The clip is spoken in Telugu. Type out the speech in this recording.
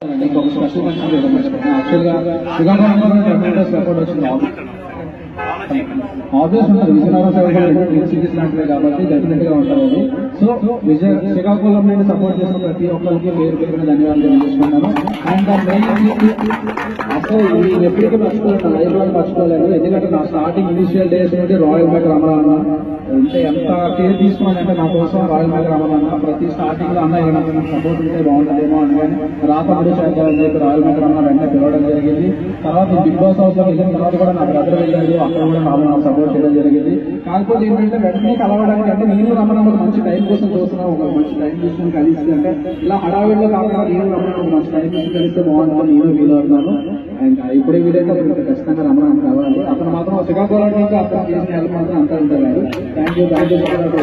ఇంకొక స్పెషల్ మెన్షన్ యాక్చువల్గా శ్రీకాకుళం సపోర్ట్ వచ్చింది. ఆబ్వియస్ ఉంటుంది విజయనగరం సైడ్ గ్రీన్ సిటీస్ లాంటివి కాబట్టి డెఫినెట్ గా ఉంటుంది అది. సో శ్రీకాకుళం నుండి సపోర్ట్ చేసిన ప్రతి ఒక్కరికి పేరు పేరున ధన్యవాదాలు తెలియజేసుకున్నాను. అండ్ అసలు నేను ఎప్పటికీ మర్చిపోయాను, లైఫ్ లో మర్చిపోలేదు. ఎందుకంటే నా స్టార్టింగ్ ఇనిషియల్ డేస్ నుండి రాయల్ మేక రమణ అంటే ఎంత కేర్ తీసుకున్నానంటే నా కోసం రాయల్ మేక రమణ ప్రతి స్టార్టింగ్ లో అన్న ఏమైనా సపోర్ట్ ఉంటే బాగుంటుందేమో అని కానీ రాతపడి చేద్దామని చెప్పి రాయల్ మేక రమణ వెంటనే పిలవడం జరిగింది. తర్వాత బిగ్ బాస్ హౌస్ లో వెళ్ళిన తర్వాత కూడా నా బ్రదర్ వెళ్ళాడు, అక్కడ కూడా నాకు సపోర్ట్ చేయడం జరిగింది. కాకపోతే ఏంటంటే వెంటనే కలవడానికి అంటే నేను రమణ ఒక మంచి టైం కోసం చూస్తున్నాను, ఒక మంచి టైం తీసుకుని కలిసి అంటే ఇలా హడావిడిలో కాకుండా నేను రమణ ఒక మంచి టైం తీసుకుని కలిస్తే బాగుంటుందని నేను ఫీల్ అవుతున్నాను. అండ్ ఇప్పుడే వీలైతే ఖచ్చితంగా రమణ కావాలి. అతను మాత్రం శ్రీకాకుళం ఇంకా అతను చేసిన హెల్ప్ మాత్రం అంతా ఉంటారు. Thank you thank you thank you.